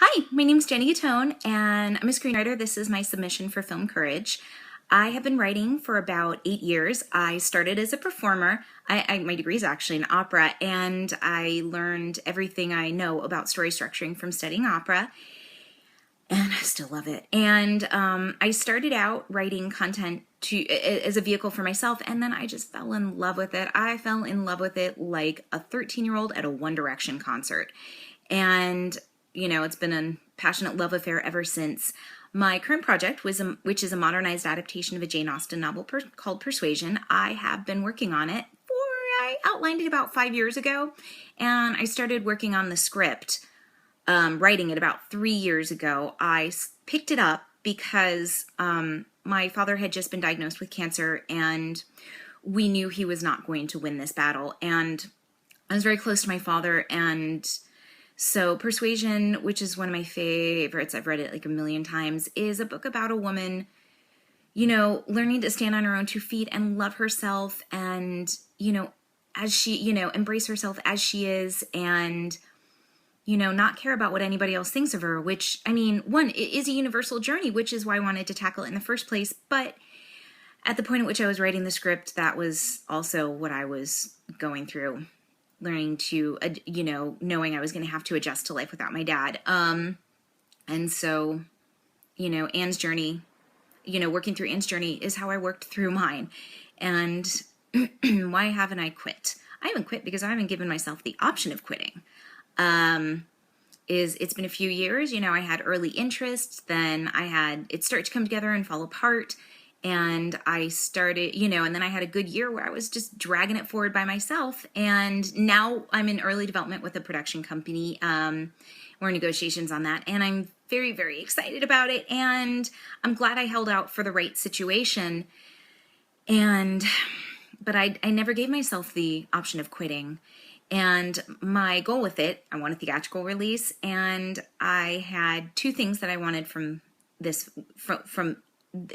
Hi, my name is Jenny Gattone, and I'm a screenwriter. This is my submission for Film Courage. I have been writing for about 8 years. I started as a performer. My degree is actually in opera, and I learned everything I know about story structuring from studying opera, and I still love it. And I started out writing content as a vehicle for myself, and then I just fell in love with it. I fell in love with it like a 13-year-old at a One Direction concert. And it's been a passionate love affair ever since. My current project, which is a modernized adaptation of a Jane Austen novel called Persuasion. I have been working on it I outlined it about 5 years ago, and I started working on the script, writing it about 3 years ago. I picked it up because my father had just been diagnosed with cancer, and we knew he was not going to win this battle. And I was very close to my father, and so Persuasion, which is one of my favorites, I've read it like a million times, is a book about a woman, learning to stand on her own 2 feet and love herself and, as she, embrace herself as she is and, not care about what anybody else thinks of her, which, it is a universal journey, which is why I wanted to tackle it in the first place. But at the point at which I was writing the script, that was also what I was going through. Learning to, knowing I was going to have to adjust to life without my dad. And so, Anne's journey, working through Anne's journey is how I worked through mine. And why haven't I quit? I haven't quit because I haven't given myself the option of quitting. It's been a few years, I had early interest, then it started to come together and fall apart. And I started, and then I had a good year where I was just dragging it forward by myself. And now I'm in early development with a production company. We're in negotiations on that. And I'm very, very excited about it. And I'm glad I held out for the right situation. But I never gave myself the option of quitting. And my goal with it, I want a theatrical release. And I had 2 things that I wanted from this,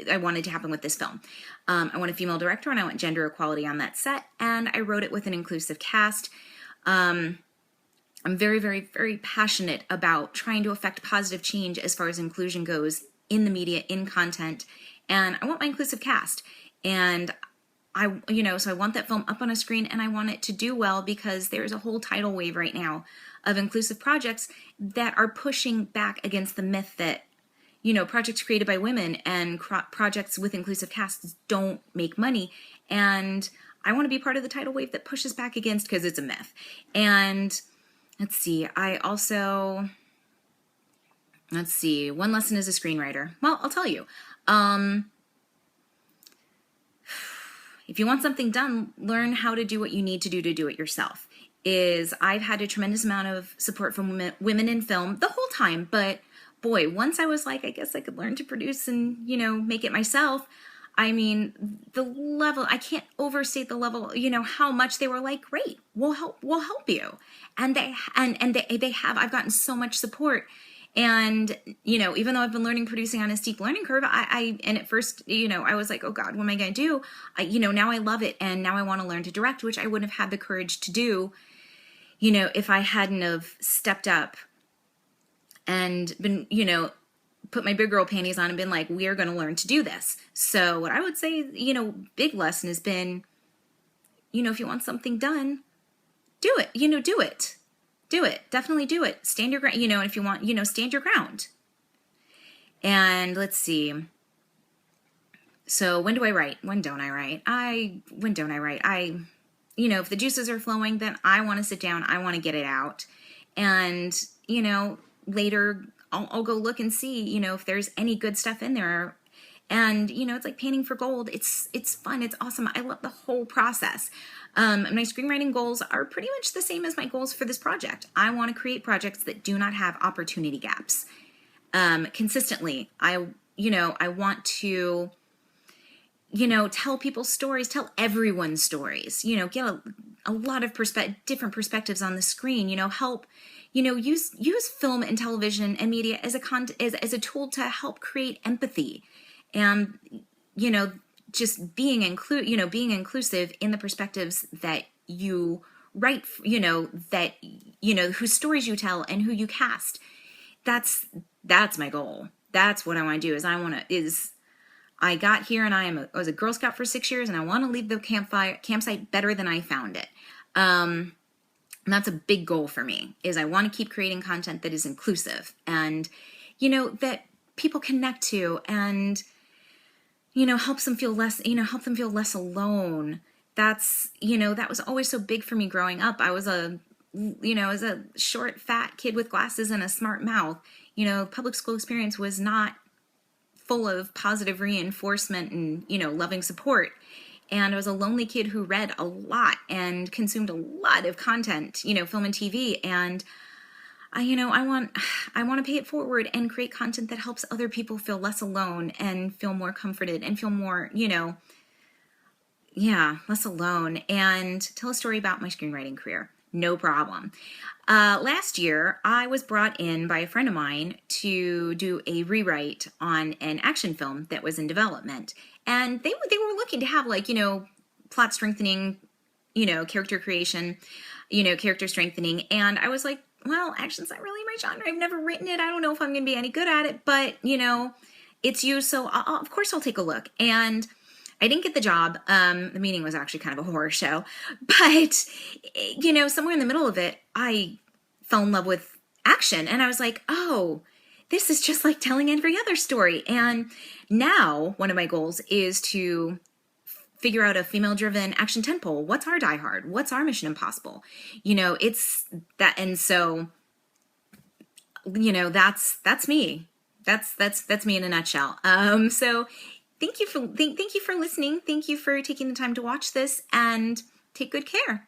I wanted to happen with this film. I want a female director, and I want gender equality on that set, and I wrote it with an inclusive cast. I'm very, very, very passionate about trying to affect positive change as far as inclusion goes in the media, in content, and I want my inclusive cast. And so I want that film up on a screen, and I want it to do well because there's a whole tidal wave right now of inclusive projects that are pushing back against the myth that projects created by women and projects with inclusive casts don't make money. And I want to be part of the tidal wave that pushes back against, because it's a myth. And let's see, one lesson as a screenwriter. Well, I'll tell you, if you want something done, learn how to do what you need to do it yourself. I've had a tremendous amount of support from women in film the whole time, but boy, once I was like, I guess I could learn to produce and, make it myself. The level, I can't overstate the level, how much they were like, great, we'll help you. And they have, I've gotten so much support. And, even though I've been producing on a steep learning curve, and at first, I was like, oh God, what am I going to do? Now I love it. And now I want to learn to direct, which I wouldn't have had the courage to do, if I hadn't have stepped up and been, put my big girl panties on and been like, we are going to learn to do this. So what I would say, big lesson has been, if you want something done, do it, do it, definitely do it. Stand your ground, and if you want, stand your ground. And let's see. So when do I write? When don't I write? When don't I write? If the juices are flowing, then I want to sit down. I want to get it out. And, later I'll go look and see, if there's any good stuff in there. And, it's like painting for gold. It's fun. It's awesome. I love the whole process. My screenwriting goals are pretty much the same as my goals for this project. I want to create projects that do not have opportunity gaps. Consistently, I want to, tell people's stories, tell everyone's stories, get a lot of different perspectives on the screen, help, use film and television and media as a tool to help create empathy and, just being inclusive in the perspectives that you write, whose stories you tell and who you cast. that's my goal. That's what I want to do. I got here and I was a Girl Scout for 6 years, and I want to leave the campsite better than I found it. And that's a big goal for me, is I want to keep creating content that is inclusive and, that people connect to, and, helps them feel less, help them feel less alone. That's, that was always so big for me growing up. I was a short, fat kid with glasses and a smart mouth. Public school experience was not full of positive reinforcement and, loving support. And I was a lonely kid who read a lot and consumed a lot of content, film and TV. And I want to pay it forward and create content that helps other people feel less alone and feel more comforted and feel more, less alone, and tell a story about my screenwriting career. No problem. Last year, I was brought in by a friend of mine to do a rewrite on an action film that was in development. And they were looking to have, like, plot strengthening, character creation, character strengthening. And I was like, well, action's not really my genre. I've never written it. I don't know if I'm going to be any good at it, but, it's you. So of course I'll take a look. And I didn't get the job. The meeting was actually kind of a horror show, but, somewhere in the middle of it, I fell in love with action, and I was like, oh, this is just like telling every other story. And now one of my goals is to figure out a female-driven action tentpole. What's our Die Hard? What's our Mission Impossible? It's that. And so, that's me. That's me in a nutshell. So thank you for listening. Thank you for taking the time to watch this, and take good care.